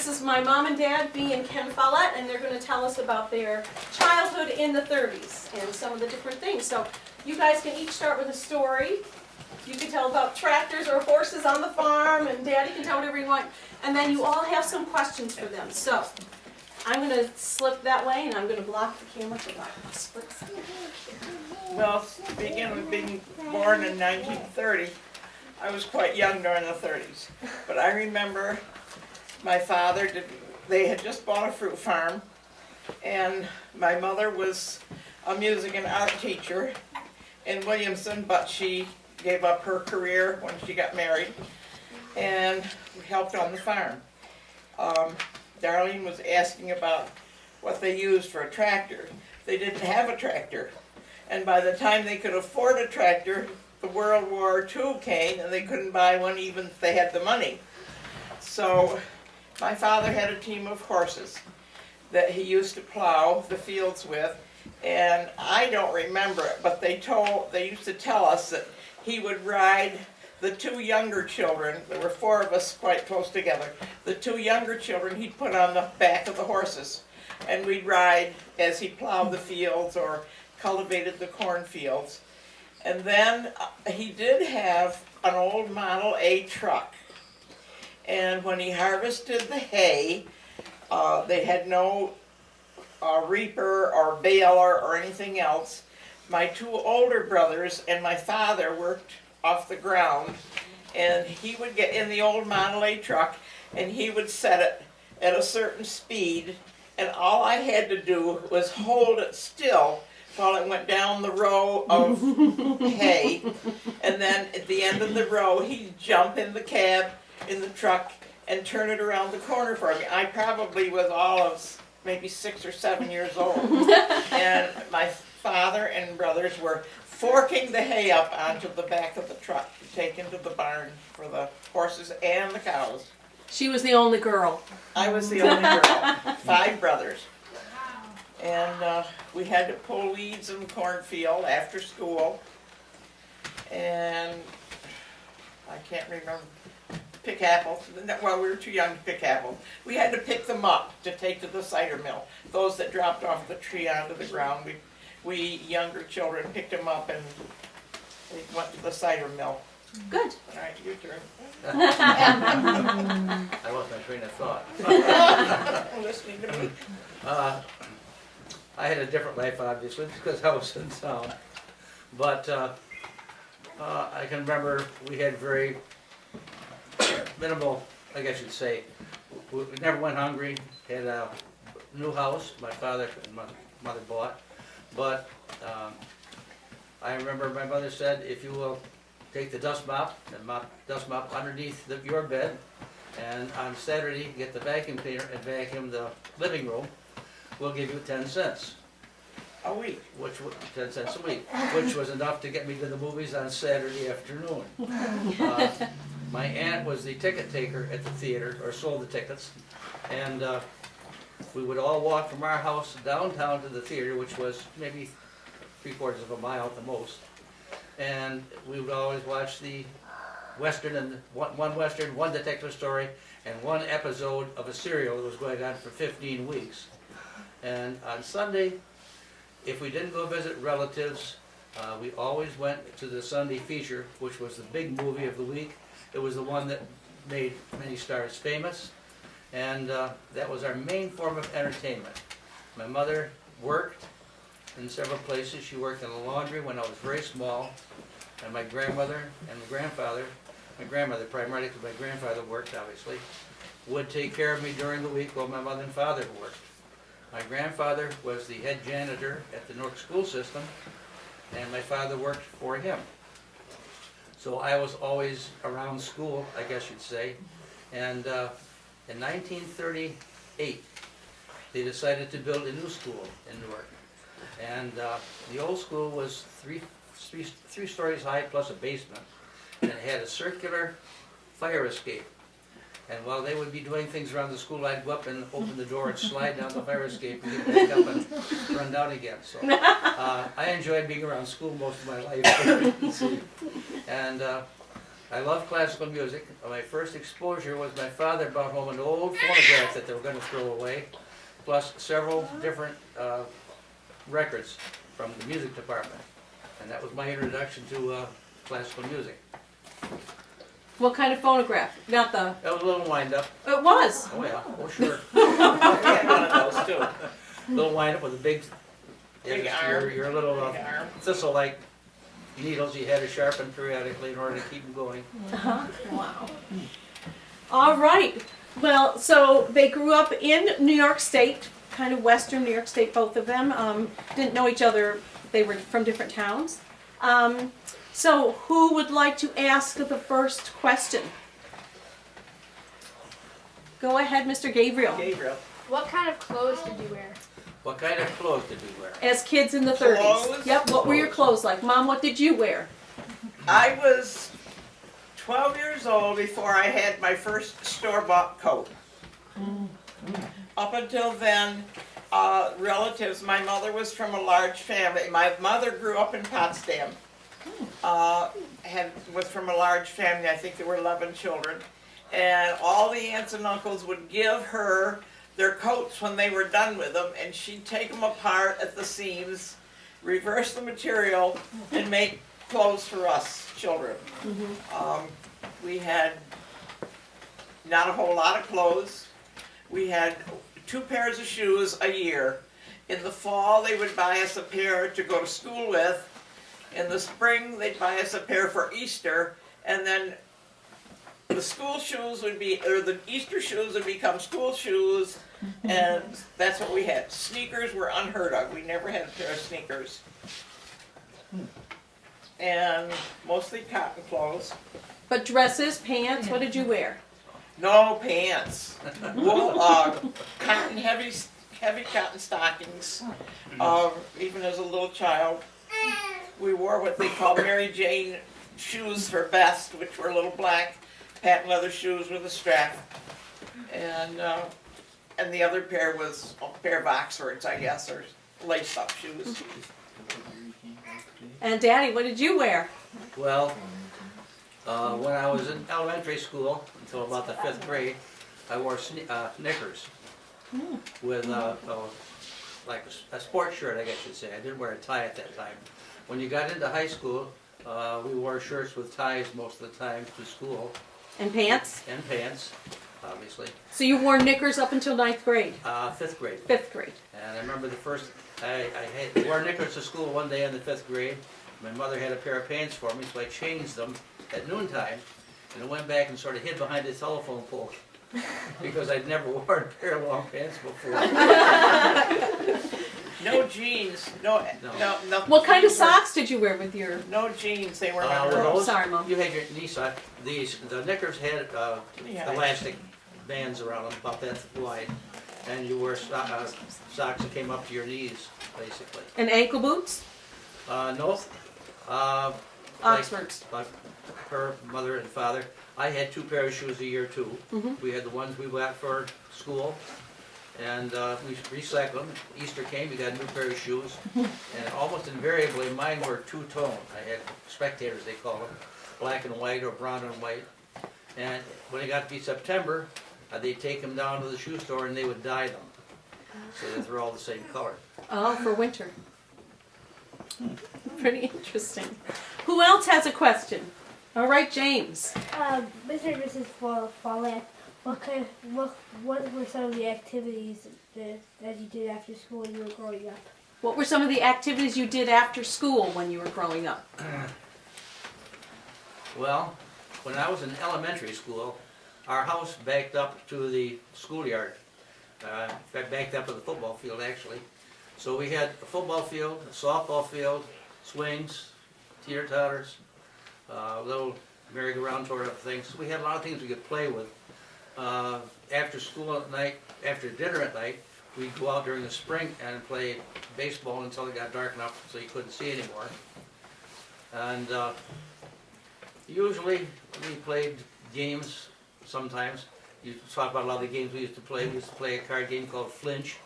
This is my mom and dad, Bea and Ken Follette, and they're going to tell us about their childhood in the 30s and some of the different things. So you guys can each start with a story. You can tell about tractors or horses on the farm, and Daddy can tell whatever you want. And then you all have some questions for them. So I'm going to slip that way, and I'm going to block the camera for that. Well, speaking of being born in 1930, I was quite young during the 30s. But I remember my father, they had just bought a fruit farm, and my mother was a music and art teacher in Williamson, but she gave up her career when she got married, and helped on the farm. Darlene was asking about what they used for a tractor. They didn't have a tractor, and by the time they could afford a tractor, the World War II came, and they couldn't buy one even if they had the money. So my father had a team of horses that he used to plow the fields with, and I don't remember it, but they used to tell us that he would ride the two younger children. There were four of us quite close together. The two younger children he'd put on the back of the horses, and we'd ride as he plowed the fields or cultivated the cornfields. And then he did have an old Model A truck, and when he harvested the hay, they had no reaper or baler or anything else. My two older brothers and my father worked off the ground, and he would get in the old Model A truck and he would set it at a certain speed, and all I had to do was hold it still while it went down the row of hay, and then at the end of the row he'd jump in the cab, in the truck, and turn it around the corner for me. I probably was all of maybe 6 or 7 years old, and my father and brothers were forking the hay up onto the back of the truck to take into the barn for the horses and the cows. She was the only girl. I was the only girl. 5 brothers. And we had to pull weeds in the cornfield after school. And I can't remember, pick apples. Well, we were too young to pick apples. We had to pick them up to take to the cider mill. Those that dropped off the tree onto the ground, we younger children picked them up and we went to the cider mill. Good. All right, your turn. I lost my train of thought. Listening to me. I had a different life, obviously, because I was in town. But I can remember we had very minimal, I guess you'd say. We never went hungry. Had a new house my father and my mother bought. But I remember my mother said, if you will take the dust mop and dust mop underneath your bed, and on Saturday get the vacuum cleaner and vacuum the living room, we'll give you 10 cents. A week. 10 cents a week, which was enough to get me to the movies on Saturday afternoon. My aunt was the ticket taker at the theater, or sold the tickets, and we would all walk from our house downtown to the theater, which was maybe 3/4 of a mile at the most. And we would always watch the Western, and one Western, one detective story, and one episode of a serial that was going on for 15 weeks. And on Sunday, if we didn't go visit relatives, we always went to the Sunday feature, which was the big movie of the week. It was the one that made many stars famous, and that was our main form of entertainment. My mother worked in several places. She worked in the laundry when I was very small, and my grandmother and my grandfather, my grandmother primarily because my grandfather worked obviously, would take care of me during the week while my mother and father worked. My grandfather was the head janitor at the Newark school system, and my father worked for him. So I was always around school, I guess you'd say. And in 1938, they decided to build a new school in Newark. And the old school was three stories high plus a basement, and it had a circular fire escape. And while they would be doing things around the school, I'd go up and open the door and slide down the fire escape and get back up and run down again. So I enjoyed being around school most of my life. And I love classical music. My first exposure was my father brought home an old phonograph that they were going to throw away, plus several different records from the music department. And that was my introduction to classical music. What kind of phonograph? Not the. That was a little wind-up. It was. Oh yeah, oh sure. We had one of those too. Little wind-up with a big, Big your, arm. your little Big arm. thistle-like needles you had to sharpen periodically in order to keep them going. Wow. All right. Well, so they grew up in New York State, kind of western New York State, both of them. Didn't know each other. They were from different towns. So who would like to ask the first question? Go ahead, Mr. Gabriel. Gabriel. What kind of clothes did you wear? What kind of clothes did you wear? As kids in the 30s. Clothes? Yep, what were your clothes like? Mom, what did you wear? I was 12 years old before I had my first store-bought coat. Up until then, relatives, my mother was from a large family. My mother grew up in Potsdam. Was from a large family. I think there were 11 children. And all the aunts and uncles would give her their coats when they were done with them, and she'd take them apart at the seams, reverse the material, and make clothes for us children. We had not a whole lot of clothes. We had 2 pairs of shoes a year. In the fall, they would buy us a pair to go to school with. In the spring, they'd buy us a pair for Easter, and then the school shoes would be, or the Easter shoes would become school shoes, and that's what we had. Sneakers were unheard of. We never had a pair of sneakers. And mostly cotton clothes. But dresses, pants, what did you wear? No pants. Wool, cotton, heavy cotton stockings. Even as a little child, we wore what they called Mary Jane shoes for best, which were little black patent leather shoes with a strap. And the other pair was a pair of Oxfords, I guess, or lace-up shoes. And Daddy, what did you wear? Well, when I was in elementary school, until about the 5th grade, I wore knickers with like a sports shirt, I guess you'd say. I didn't wear a tie at that time. When you got into high school, we wore shirts with ties most of the time to school. And pants? And pants, obviously. So you wore knickers up until 9th grade? 5th grade. 5th grade. And I remember the first, I wore knickers to school one day in the 5th grade. My mother had a pair of pants for me, so I changed them at noontime. And I went back and sort of hid behind the telephone pole because I'd never worn a pair of long pants before. No jeans. No. What kind of socks did you wear with your... No jeans. They were Were not. those- Sorry, Mom. You had your knee sock. The knickers had elastic bands around them, about that wide. And you wore socks that came up to your knees, basically. And ankle boots? No. Oxfords. Like her mother and father. I had 2 pairs of shoes a year too. We had the ones we got for school, and we recycled them. Easter came, we got a new pair of shoes, and almost invariably mine were 2-tone. I had spectators, they call them, black and white or brown and white. And when it got to be September, they'd take them down to the shoe store and they would dye them, so that they're all the same color. Oh, for winter. Pretty interesting. Who else has a question? All right, James. Mr. and Mrs. Follette, what were some of the activities that you did after school when you were growing up? What were some of the activities you did after school when you were growing up? Well, when I was in elementary school, our house backed up to the schoolyard. Backed up to the football field, actually. So we had a football field, a softball field, swings, teeter-totters, little merry-go-round sort of things. So we had a lot of things we could play with. After school at night, after dinner at night, we'd go out during the spring and play baseball until it got dark enough so you couldn't see anymore. And usually we played games sometimes. You talk about a lot of the games we used to play. We used to play a card game called Flinch.